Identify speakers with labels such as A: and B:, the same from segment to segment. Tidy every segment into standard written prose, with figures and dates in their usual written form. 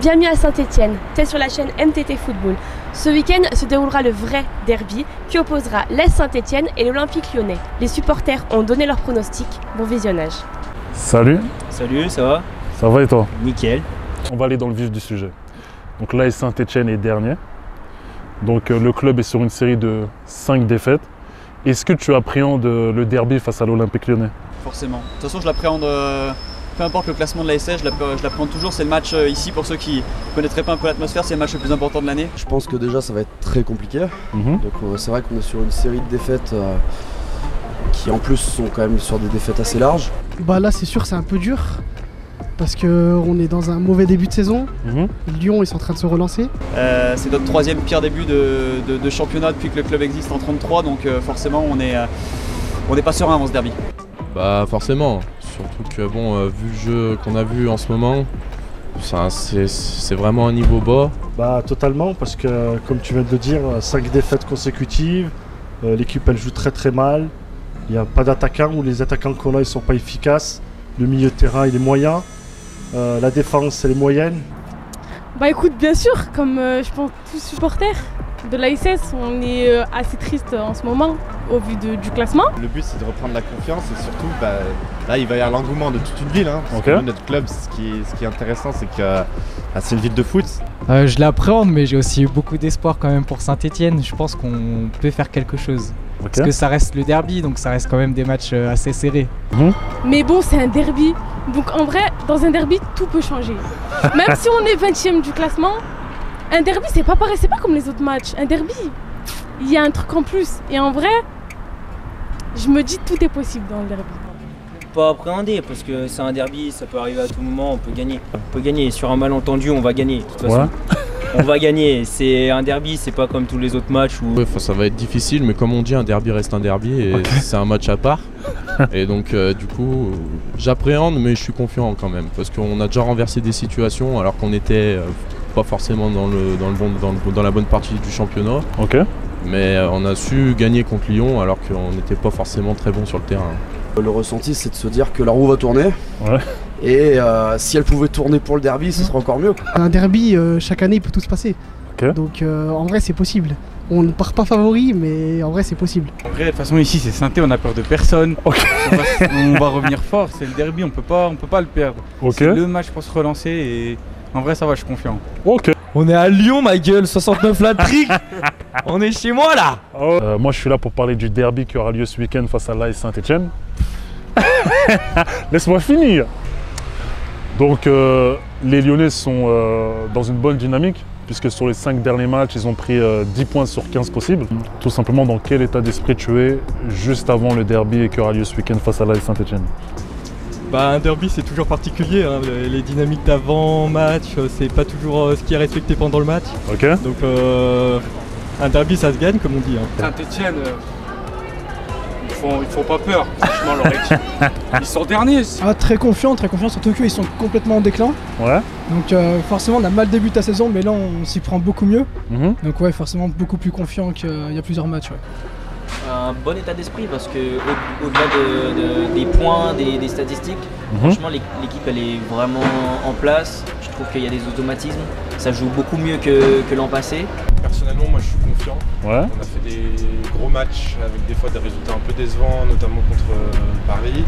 A: Bienvenue à Saint-Étienne, t'es sur la chaîne MTT Football. Ce week-end se déroulera le vrai derby qui opposera l'AS Saint-Étienne et l'Olympique Lyonnais. Les supporters ont donné leur pronostic. Bon visionnage.
B: Salut.
C: Salut, ça va?
B: Ça va et toi?
C: Nickel.
B: On va aller dans le vif du sujet. Donc l'AS Saint-Étienne est dernier. Donc le club est sur une série de 5 défaites. Est-ce que tu appréhendes le derby face à l'Olympique Lyonnais?
C: Forcément. De toute façon, je l'appréhende, peu importe le classement de l'ASS, je l'appréhende toujours. C'est le match ici, pour ceux qui ne connaîtraient pas un peu l'atmosphère, c'est le match le plus important de l'année.
D: Je pense que déjà ça va être très compliqué. Donc c'est vrai qu'on est sur une série de défaites qui en plus sont quand même sur des défaites assez larges.
E: Bah là c'est sûr c'est un peu dur parce qu'on est dans un mauvais début de saison. Lyon ils sont en train de se relancer.
C: C'est notre troisième pire début de championnat depuis que le club existe en 33, donc forcément on n'est pas serein avant ce derby.
F: Bah forcément, surtout que bon, vu le jeu qu'on a vu en ce moment, c'est vraiment un niveau bas.
G: Bah totalement, parce que comme tu viens de le dire, 5 défaites consécutives, l'équipe elle joue très très mal, il n'y a pas d'attaquants, ou les attaquants qu'on a ils sont pas efficaces, le milieu de terrain il est moyen, la défense elle est moyenne.
H: Bah écoute, bien sûr, comme je pense tous supporters de l'ASS, on est assez triste en ce moment au vu du classement.
I: Le but c'est de reprendre la confiance et surtout là il va y avoir l'engouement de toute une ville. Parce que notre club, ce qui est intéressant c'est que c'est une ville de foot.
J: Je l'appréhende mais j'ai aussi eu beaucoup d'espoir quand même pour Saint-Étienne. Je pense qu'on peut faire quelque chose. Parce que ça reste le derby, donc ça reste quand même des matchs assez serrés.
H: Mais bon, c'est un derby, donc en vrai, dans un derby, tout peut changer. Même si on est 20e du classement, un derby, c'est pas pareil, c'est pas comme les autres matchs. Un derby, il y a un truc en plus. Et en vrai, je me dis tout est possible dans le derby.
K: Pas appréhender parce que c'est un derby, ça peut arriver à tout moment, on peut gagner. On peut gagner, sur un malentendu, on va gagner de toute façon. On va gagner, c'est un derby, c'est pas comme tous les autres matchs où...
F: Ouais, ça va être difficile, mais comme on dit, un derby reste un derby et c'est un match à part. Et donc du coup, j'appréhende mais je suis confiant quand même parce qu'on a déjà renversé des situations alors qu'on était pas forcément dans la bonne partie du championnat. Mais on a su gagner contre Lyon alors qu'on n'était pas forcément très bon sur le terrain.
D: Le ressenti c'est de se dire que la roue va tourner. Et si elle pouvait tourner pour le derby, ce serait encore mieux.
E: Un derby, chaque année il peut tout se passer. Donc en vrai c'est possible. On ne part pas favori mais en vrai c'est possible.
L: En vrai de toute façon ici c'est Saint-Étienne, on a peur de personne. On va revenir fort, c'est le derby, on peut pas le perdre. C'est le match pour se relancer et en vrai ça va, je suis confiant.
M: On est à Lyon ma gueule, 69 la trique. On est chez moi là.
B: Moi je suis là pour parler du derby qui aura lieu ce week-end face à l'AS Saint-Étienne. Laisse-moi finir. Donc les Lyonnais sont dans une bonne dynamique puisque sur les 5 derniers matchs ils ont pris 10 points sur 15 possibles. Tout simplement, dans quel état d'esprit tu es juste avant le derby qui aura lieu ce week-end face à l'AS Saint-Étienne?
M: Un derby c'est toujours particulier, les dynamiques d'avant-match, c'est pas toujours ce qui est respecté pendant le match. Donc un derby ça se gagne comme on dit.
L: Saint-Étienne, ils font pas peur, franchement leur équipe. Ils sont derniers.
E: Très confiant, surtout qu'ils sont complètement en déclin. Donc forcément on a mal débuté la saison mais là on s'y prend beaucoup mieux. Donc ouais, forcément beaucoup plus confiant qu'il y a plusieurs matchs.
K: Un bon état d'esprit parce que au-delà des points, des statistiques, franchement l'équipe elle est vraiment en place. Je trouve qu'il y a des automatismes, ça joue beaucoup mieux que l'an passé.
I: Personnellement moi je suis confiant. On a fait des gros matchs avec des fois des résultats un peu décevants, notamment contre Paris.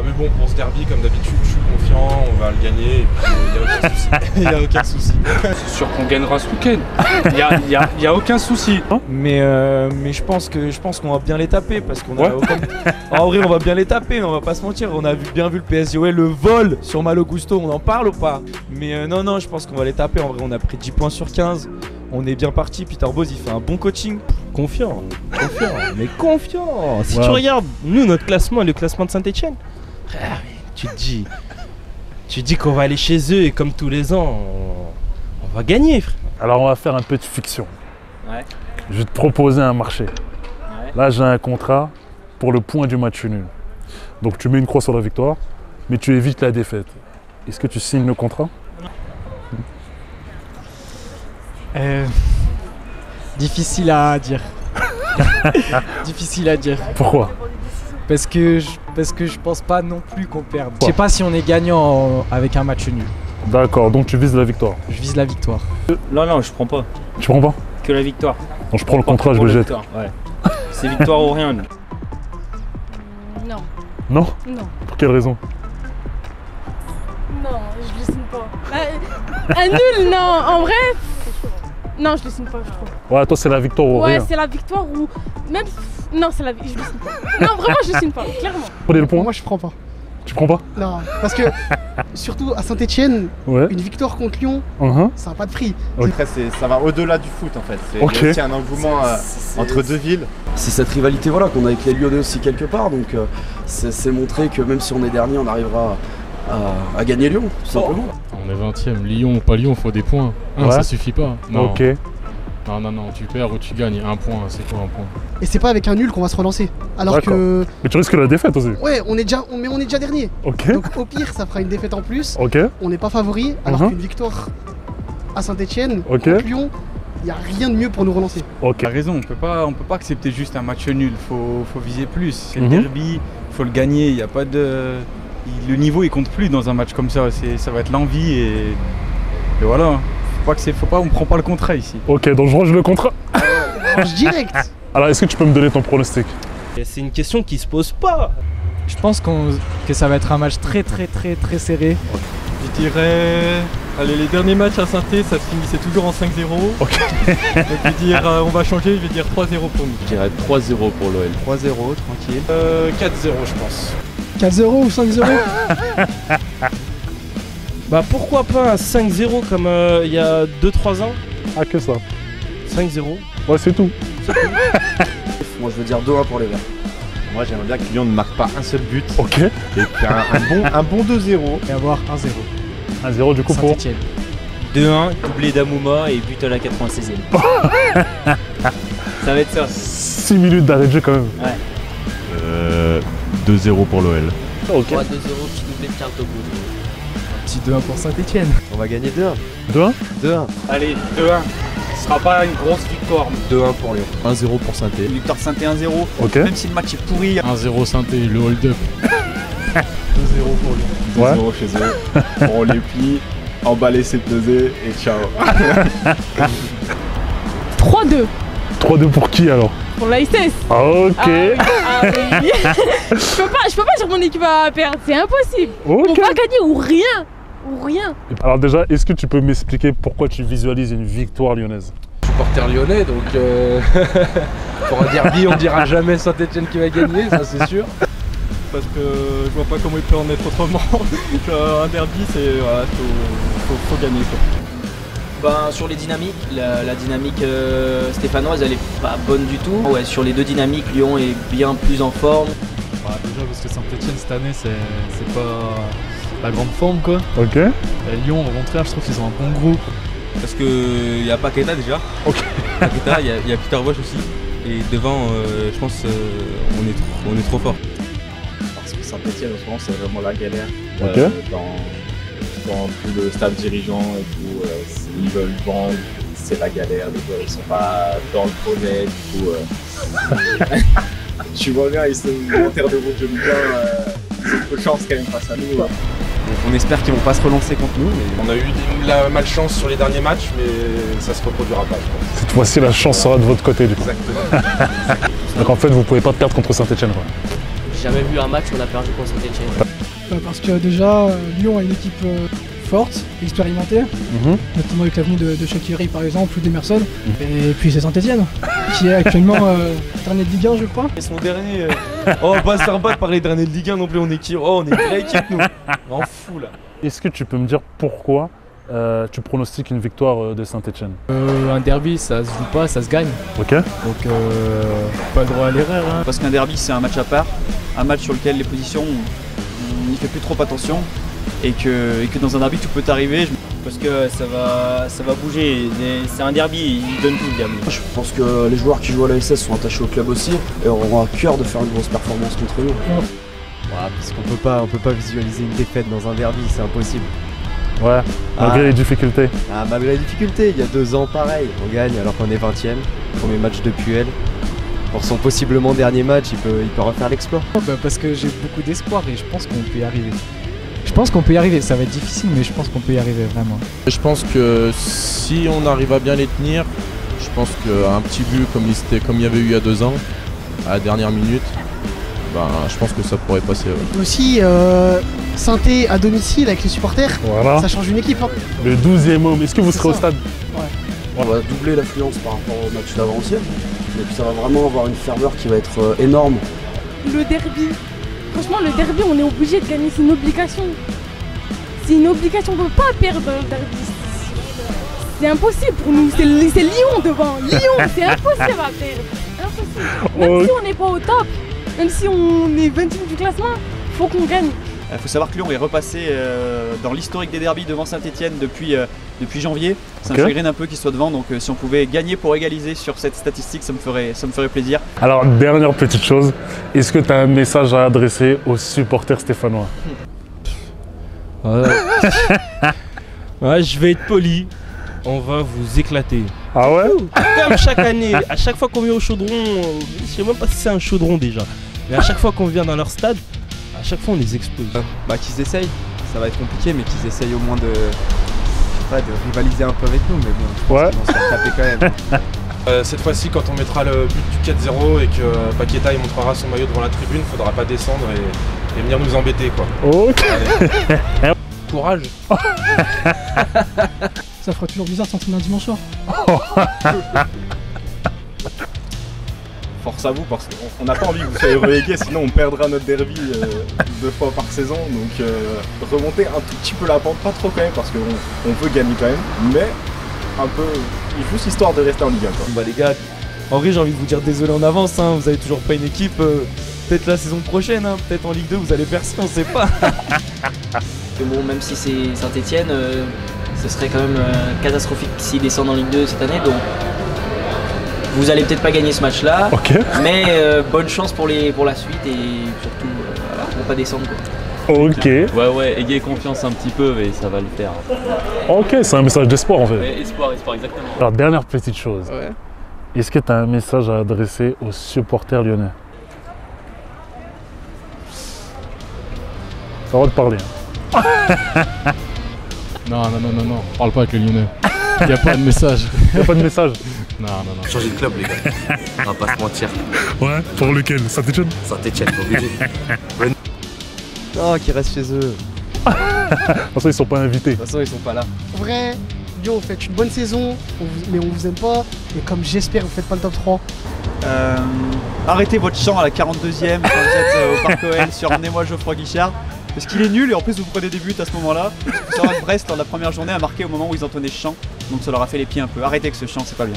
I: Mais bon, pour ce derby comme d'habitude je suis confiant, on va le gagner et puis il n'y a aucun souci.
L: C'est sûr qu'on gagnera ce week-end, il n'y a aucun souci.
M: Mais je pense qu'on va bien les taper parce qu'on a en vrai on va bien les taper, on va pas se mentir, on a bien vu le PSG, le vol sur Malo Gusto, on en parle ou pas? Mais non, je pense qu'on va les taper, en vrai on a pris 10 points sur 15, on est bien parti, Peter Bosz il fait un bon coaching.
N: Confiant, mais confiant. Si tu regardes, nous notre classement et le classement de Saint-Étienne, tu te dis qu'on va aller chez eux et comme tous les ans, on va gagner, frère.
B: Alors on va faire un peu de fiction. Je vais te proposer un marché. Là j'ai un contrat pour le point du match nul. Donc tu mets une croix sur la victoire, mais tu évites la défaite. Est-ce que tu signes le contrat?
J: Difficile à dire. Difficile à dire.
B: Pourquoi?
J: Parce que je pense pas non plus qu'on perde. Je sais pas si on est gagnant avec un match nul.
B: D'accord, donc tu vises la victoire.
J: Je vise la victoire.
N: Non, je prends pas.
B: Tu prends pas?
N: Que la victoire.
B: Donc je prends le contrat, je le jette.
N: Ouais. C'est victoire ou rien.
H: Non.
B: Non?
H: Non.
B: Pour quelle raison?
H: Non, je le signe pas. Un nul, non. En vrai, non, je le signe pas, je crois.
B: Ouais, toi c'est la victoire ou rien.
H: Ouais, c'est la victoire ou même. Non, c'est la victoire. Je le signe pas. Non, vraiment, je le signe pas, clairement.
B: Prenez le point.
O: Moi, je prends pas.
B: Tu prends pas?
O: Non, parce que surtout à Saint-Etienne, une victoire contre Lyon, ça n'a pas de prix.
P: Après, ça va au-delà du foot en fait. Il y a aussi un engouement entre deux villes.
D: C'est cette rivalité voilà, qu'on a avec les Lyonnais aussi quelque part. Donc c'est montrer que même si on est dernier, on arrivera à gagner Lyon, tout simplement.
Q: On est 20ème. Lyon ou pas Lyon, faut des points. Ça suffit pas. Non.
B: Ok.
Q: Non, tu perds ou tu gagnes. Un point, c'est quoi un point?
O: Et c'est pas avec un nul qu'on va se relancer. Alors que.
B: Mais tu risques la défaite aussi.
O: Ouais, on est déjà dernier.
B: Ok.
O: Donc au pire, ça fera une défaite en plus.
B: Ok.
O: On n'est pas favori, alors qu'une victoire à Saint-Etienne, contre Lyon, il n'y a rien de mieux pour nous relancer.
L: Ok. T'as raison, on peut pas accepter juste un match nul. Faut viser plus. C'est le derby, faut le gagner. Il y a pas de. Le niveau il compte plus dans un match comme ça. Ça va être l'envie et voilà. On prend pas le contrat ici.
B: Ok, donc je range le contrat.
O: Range direct.
B: Alors, est-ce que tu peux me donner ton pronostic?
N: C'est une question qui se pose pas.
J: Je pense que ça va être un match très serré.
R: Je dirais... Allez, les derniers matchs à Saint-Étienne, ça se finissait toujours en 5-0.
B: Ok.
R: Donc je vais dire, on va changer, je vais dire 3-0 pour nous.
F: Je dirais 3-0 pour l'OL.
M: 3-0, tranquille.
L: 4-0 je pense.
O: 4-0 ou 5-0?
N: Bah pourquoi pas un 5-0 comme il y a 2-3 ans?
B: Ah, que ça.
N: 5-0.
B: Ouais, c'est tout.
D: Moi je veux dire 2-1 pour les Verts.
P: Moi j'aimerais bien que Lyon ne marque pas un seul but.
B: Ok.
P: Et puis un bon 2-0.
J: Et avoir 1-0.
B: 1-0 du coup pour
J: Saint-Etienne.
N: 2-1, doublé d'Amouma et but à la 96e. Ça va être ça.
B: 6 minutes d'arrêt de jeu quand même.
N: Ouais.
F: 2-0 pour l'OL.3-2-0,
B: Ok.
K: petit doublé de Cartobou.
J: Petit 2-1 pour Saint-Etienne.
M: On va gagner 2-1.
B: 2-1?
M: 2-1.
L: Allez, 2-1. Ce sera pas une grosse victoire.
M: 2-1 pour Lyon.
F: 1-0 pour Saint-Étienne.
C: Une victoire Saint-Étienne 1-0.
B: Ok.
C: Même si le match est pourri.
Q: 1-0 Saint-Étienne, le hold-up.
N: 2-0 pour Lyon.
P: 2-0 chez eux. On les plie, emballer ses pesées et ciao.
H: 3-2.
B: 3-2 pour qui alors?
H: Pour l'ASS.
B: Ok.
H: Ah oui. Je peux pas dire mon équipe va perdre, c'est impossible.
B: Ok.
H: On va gagner ou rien. Ou rien.
B: Alors déjà, est-ce que tu peux m'expliquer pourquoi tu visualises une victoire lyonnaise?
M: Supporter lyonnais, donc pour un derby, on dira jamais Saint-Etienne qui va gagner, ça c'est sûr.
R: Parce que je vois pas comment il peut en être autrement. Un derby, c'est... Voilà, faut gagner quoi.
K: Ben, sur les dynamiques, la dynamique stéphanoise elle est pas bonne du tout. Ouais, sur les deux dynamiques, Lyon est bien plus en forme.
Q: Bah, déjà parce que Saint-Etienne cette année c'est pas la grande forme quoi.
B: Ok.
Q: Et Lyon au contraire je trouve qu'ils ont un bon groupe.
S: Parce qu'il y a Paqueta déjà.
B: Ok.
S: Paqueta, il y a Peter Bosch aussi. Et devant, je pense on est trop fort.
P: Parce que Saint-Etienne en ce moment c'est vraiment la galère.
B: Ok.
P: Dans tout le staff dirigeant et tout, ils veulent vendre, c'est la galère, les joueurs ils sont pas dans le projet, du coup tu vois bien, ils sont en terre de route de Ligue 1, ils ont peu de chance quand même face à nous.
M: On espère qu'ils vont pas se relancer contre nous. Mais...
I: On a eu la malchance sur les derniers matchs, mais ça se reproduira pas, je pense.
B: Cette fois-ci, la chance sera de votre côté, du coup.
I: Exactement.
B: Donc en fait, vous pouvez pas perdre contre Saint-Etienne, quoi.
K: J'ai jamais vu un match où on a perdu contre Saint-Etienne.
O: Parce que déjà, Lyon a une équipe forte, expérimentée, notamment avec l'avenue de Shaqiri par exemple, ou d'Emerson. Et puis c'est Saint-Etienne, qui est actuellement dernier de Ligue 1, je crois.
M: Ils sont derniers. Oh, on va pas se faire battre par les derniers de Ligue 1 non plus, on est qui? Oh, on est une vraie équipe, nous. On fou là.
B: Est-ce que tu peux me dire pourquoi tu pronostiques une victoire de Saint-Etienne?
J: Un derby, ça se joue pas, ça se gagne.
B: Ok.
J: Donc, pas le droit à l'erreur. Hein.
C: Parce qu'un derby, c'est un match à part, un match sur lequel les positions, on n'y fait plus trop attention. Et que dans un derby, tout peut arriver.
N: Parce que ça va bouger. C'est un derby, ils donnent tout le derby.
D: Je pense que les joueurs qui jouent à l'ASS sont attachés au club aussi et auront à cœur de faire une grosse performance contre nous.
M: Ouais, parce qu'on peut pas visualiser une défaite dans un derby, c'est impossible.
B: Ouais, malgré les difficultés.
M: Ah, malgré les difficultés, il y a 2 ans pareil, on gagne alors qu'on est 20ème, premier match de Puel. Pour son possiblement dernier match, il peut refaire l'exploit.
J: Parce que j'ai beaucoup d'espoir et je pense qu'on peut y arriver. pense qu'on peut y arriver. Ça va être difficile, mais je pense qu'on peut y arriver vraiment.
F: Je pense que si on arrive à bien les tenir, je pense qu'un petit but comme il y avait eu il y a 2 ans, à la dernière minute, ben, je pense que ça pourrait passer. Ouais.
T: Aussi, Saint-Étienne à domicile avec les supporters, ça change une équipe. Hein.
B: Le 12e homme, est-ce que vous serez au stade?
D: On va doubler l'affluence par rapport au match d'avant-hier. Et puis ça va vraiment avoir une ferveur qui va être énorme.
H: Le derby, franchement le derby on est obligé de gagner, c'est une obligation. C'est une obligation, on ne peut pas perdre le derby. C'est impossible pour nous, c'est Lyon devant. Lyon, c'est impossible à perdre. Impossible. Même si on n'est pas au top, même si on est 20e du classement, il faut qu'on gagne.
C: Il faut savoir que Lyon est repassé dans l'historique des derbies devant Saint-Étienne depuis janvier. Ça me chagrine un peu qu'ils soient devant, donc si on pouvait gagner pour égaliser sur cette statistique, ça me ferait plaisir.
B: Alors, dernière petite chose, est-ce que tu as un message à adresser aux supporters stéphanois?
N: Ouais, je vais être poli, on va vous éclater.
B: Ah ouais?
N: Comme chaque année, à chaque fois qu'on vient au Chaudron, je sais même pas si c'est un Chaudron déjà, mais à chaque fois qu'on vient dans leur stade, à chaque fois on les expose.
L: Bah qu'ils essayent, ça va être compliqué, mais qu'ils essayent au moins de rivaliser un peu avec nous, mais bon,
B: ouais.
L: On se fait taper quand même.
I: Cette fois-ci, quand on mettra le but du 4-0 et que Paqueta il montrera son maillot devant la tribune, faudra pas descendre et venir nous embêter quoi.
B: Ok.
N: Courage.
O: Ça fera toujours bizarre de s'entraîner un dimanche soir.
P: Force à vous parce qu'on n'a pas envie que vous soyez relégués, sinon on perdra notre derby 2 fois par saison. Donc remonter un tout petit peu la pente, pas trop quand même parce qu'on veut gagner quand même, mais un peu juste histoire de rester en Ligue 1 quoi.
M: Bah les gars, en vrai j'ai envie de vous dire désolé en avance, hein, vous avez toujours pas une équipe, peut-être la saison prochaine, hein, peut-être en Ligue 2 vous allez percer, on sait pas.
K: Que bon, même si c'est Saint-Étienne, ce serait quand même catastrophique s'ils descendent en Ligue 2 cette année, donc vous allez peut-être pas gagner ce match-là, mais bonne chance pour la suite et surtout pour pas descendre quoi.
B: Ok.
U: Ouais, ayez confiance un petit peu et ça va le faire.
B: Ok, c'est un message d'espoir en fait.
U: Ouais, espoir, exactement.
B: Alors, dernière petite chose. Ouais. Est-ce que tu as un message à adresser aux supporters lyonnais? Ça va te parler.
Q: Non, parle pas avec les Lyonnais. Y a pas de message.
B: Y a pas de message?
U: Non. Changer de club les gars. On va pas se mentir.
B: Ouais, pour lequel? Saint-Étienne?
U: Saint-Étienne, obligé.
M: Oh, qui restent chez eux.
B: De toute façon, ils sont pas invités.
M: De toute façon, ils sont pas là.
T: En vrai, Lyon, vous faites une bonne saison, mais on vous aime pas. Et comme j'espère, vous faites pas le top 3.
C: Arrêtez votre chant à la 42e quand vous êtes au Parc OL sur Emmenez-moi Geoffroy Guichard. Parce qu'il est nul et en plus vous prenez des buts à ce moment-là. Il faut savoir que Brest, lors de la première journée, a marqué au moment où ils entonnaient ce chant. Donc ça leur a fait les pieds un peu. Arrêtez avec ce chant, c'est pas bien.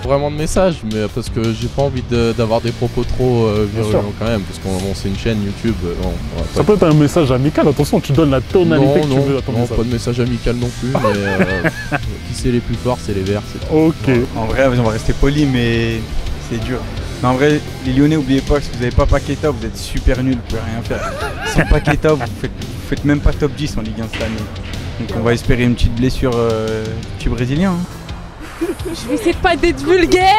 F: Vraiment de message, mais parce que j'ai pas envie d'avoir des propos trop virulents quand même, parce qu'on c'est une chaîne YouTube.
B: Ça peut être un message amical, attention, tu donnes la tonalité que tu veux à ton message.
F: Non, pas de message amical non plus, mais qui c'est les plus forts, c'est les Verts.
B: Ok.
L: En vrai, on va rester poli, mais c'est dur. Mais en vrai, les Lyonnais, n'oubliez pas que si vous n'avez pas Paqueta, vous êtes super nuls, vous pouvez rien faire. Sans Paqueta, vous faites même pas top 10 en Ligue 1 cette année. Donc on va espérer une petite blessure du brésilien. Hein.
H: Je vais essayer de pas d'être vulgaire.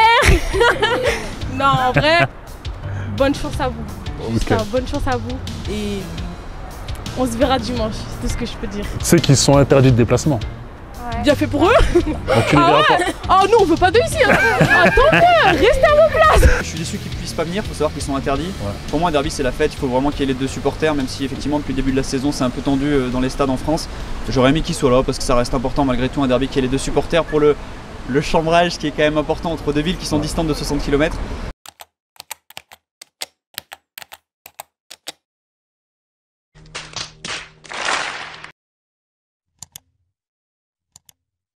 H: Non, en vrai, bonne chance à vous. Juste bonne chance à vous. Et on se verra dimanche, c'est tout ce que je peux dire.
B: C'est qu'ils sont interdits de déplacement.
H: Bien fait pour eux.
B: Donc tu les verras pas.
H: Oh non, on veut pas d'eux ici. Hein. Attendez, restez à vos places.
C: Je suis déçu qu'ils puissent pas venir, faut savoir qu'ils sont interdits. Ouais. Pour moi, un derby c'est la fête, il faut vraiment qu'il y ait les 2 supporters, même si effectivement depuis le début de la saison c'est un peu tendu dans les stades en France. J'aurais aimé qu'ils soient là parce que ça reste important malgré tout un derby qu'il y ait les 2 supporters pour le chambrage qui est quand même important entre 2 villes qui sont distantes de 60 km.